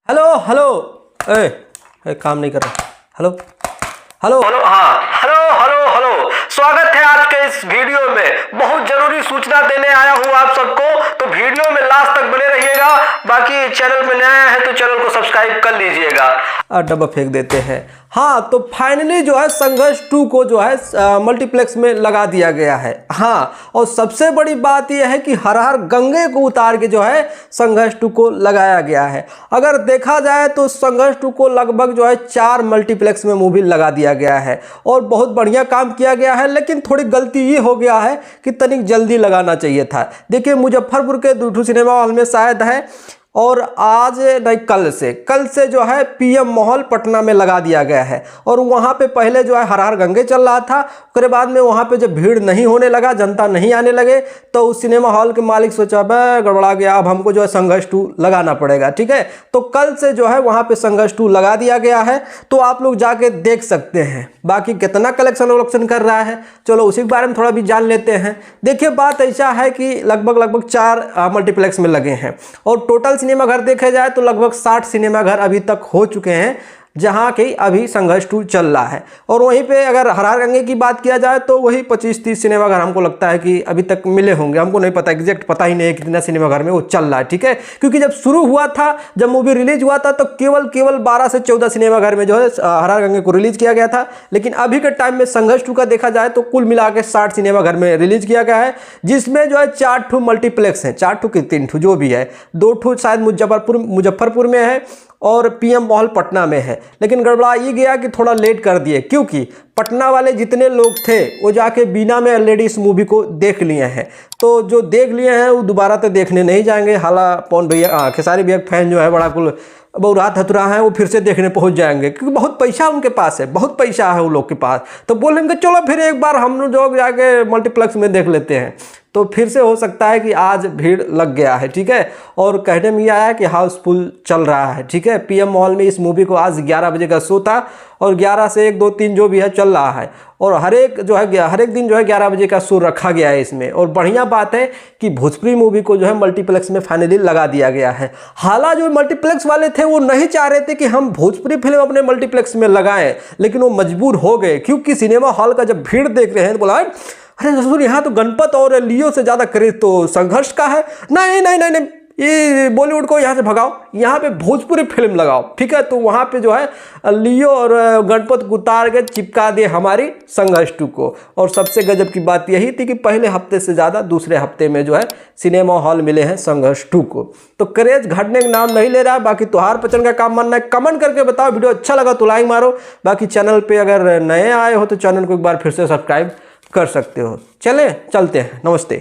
Hello hello. काम नहीं कर रहा। हेलो हेलो हेलो हाँ हेलो हेलो हेलो। स्वागत है आज के इस वीडियो में। बहुत जरूरी सूचना देने आया हूँ आप सबको, तो वीडियो में लास्ट तक बने रहिएगा। बाकी चैनल में नया है तो चैनल को सब्सक्राइब कर लीजिएगा। डब्बा फेंक देते हैं। हाँ, तो फाइनली जो है संघर्ष 2 को जो है मल्टीप्लेक्स में लगा दिया गया है। हाँ, और सबसे बड़ी बात यह है कि हर हर गंगे को उतार के जो है संघर्ष 2 को लगाया गया है। अगर देखा जाए तो संघर्ष 2 को लगभग जो है 4 मल्टीप्लेक्स में मूवी लगा दिया गया है और बहुत बढ़िया काम किया गया है। लेकिन थोड़ी गलती ये हो गया है कि तनिक जल्दी लगाना चाहिए था। देखिए, मुजफ्फरपुर के दूठू सिनेमा हॉल में शायद है, और आज नहीं कल से जो है पीएम मॉल पटना में लगा दिया गया है। और वहाँ पे पहले जो है हर हर गंगे चल रहा था, उसके बाद में वहाँ पे जब भीड़ नहीं होने लगा, जनता नहीं आने लगे, तो उस सिनेमा हॉल के मालिक सोचा बे गड़बड़ा गया, अब हमको जो है संघर्ष 2 लगाना पड़ेगा। ठीक है, तो कल से जो है वहाँ पे संघर्ष 2 लगा दिया गया है, तो आप लोग जाके देख सकते हैं। बाकी कितना कलेक्शन कर रहा है, चलो उसी के बारे में थोड़ा भी जान लेते हैं। देखिए, बात ऐसा है कि लगभग 4 मल्टीप्लेक्स में लगे हैं और टोटल सिनेमा घर देखे जाए तो लगभग 60 सिनेमा घर अभी तक हो चुके हैं, जहां की अभी संघर्ष 2 चल रहा है। और वहीं पे अगर हर हर गंगे की बात किया जाए तो वही 25-30 सिनेमा घर हमको लगता है कि अभी तक मिले होंगे। हमको नहीं पता, एग्जैक्ट पता ही नहीं है कितना सिनेमा घर में वो चल रहा है। ठीक है, क्योंकि जब शुरू हुआ था, जब मूवी रिलीज हुआ था, तो केवल 12 से 14 सिनेमा घर में जो है हर हर गंगे को रिलीज किया गया था। लेकिन अभी के टाइम में संघर्ष 2 का देखा जाए तो कुल मिला के 60 सिनेमा घर में रिलीज किया गया है, जिसमें जो है 4 ठू मल्टीप्लेक्स हैं, 4 ठू कि 3 ठू जो भी है, 2 ठू शायद मुजफ्फरपुर में है और पीएम मॉल पटना में है। लेकिन गड़बड़ा ये गया कि थोड़ा लेट कर दिए, क्योंकि पटना वाले जितने लोग थे वो जाके बीना में ऑलरेडी इस मूवी को देख लिए हैं। तो जो देख लिए हैं वो दोबारा तो देखने नहीं जाएंगे। हाला पवन भैया खेसारी भैया फैन जो है बड़ा कुल बहुरात हतुरा है, वो फिर से देखने पहुंच जाएंगे, क्योंकि बहुत पैसा उनके पास है, बहुत पैसा है वो लोग के पास। तो बोलेंगे चलो फिर एक बार हम लोग जाके मल्टीप्लेक्स में देख लेते हैं। तो फिर से हो सकता है कि आज भीड़ लग गया है। ठीक है, और कहने में आया है कि हाउसफुल चल रहा है। ठीक है, पीएम मॉल में इस मूवी को आज 11 बजे का शो था और 11 से 1, 2, 3 जो भी है चल रहा है। और हर एक दिन जो है 11 बजे का शो रखा गया है इसमें। और बढ़िया बात है कि भोजपुरी मूवी को जो है मल्टीप्लेक्स में फाइनली लगा दिया गया है। हालांकि जो मल्टीप्लेक्स वाले थे वो नहीं चाह रहे थे कि हम भोजपुरी फिल्म अपने मल्टीप्लेक्स में लगाएं, लेकिन वो मजबूर हो गए, क्योंकि सिनेमा हॉल का जब भीड़ देख रहे हैं तो बोला अरे ससुर, यहाँ तो गणपत और लियो से ज़्यादा क्रेज तो संघर्ष का है। नहीं नहीं नहीं नहीं, ये बॉलीवुड को यहाँ से भगाओ, यहाँ पे भोजपुरी फिल्म लगाओ। ठीक है, तो वहाँ पे जो है लियो और गणपत उतार के चिपका दिए हमारी संघर्ष 2 को। और सबसे गजब की बात यही थी कि पहले हफ्ते से ज़्यादा दूसरे हफ्ते में जो है सिनेमा हॉल मिले हैं संघर्ष 2 को। तो क्रेज घटने का नाम नहीं ले रहा। बाकी तुहार पचन का काम मानना है, कमेंट करके बताओ। वीडियो अच्छा लगा तो लाइक मारो। बाकी चैनल पर अगर नए आए हो तो चैनल को एक बार फिर से सब्सक्राइब कर सकते हो। चले चलते हैं, नमस्ते।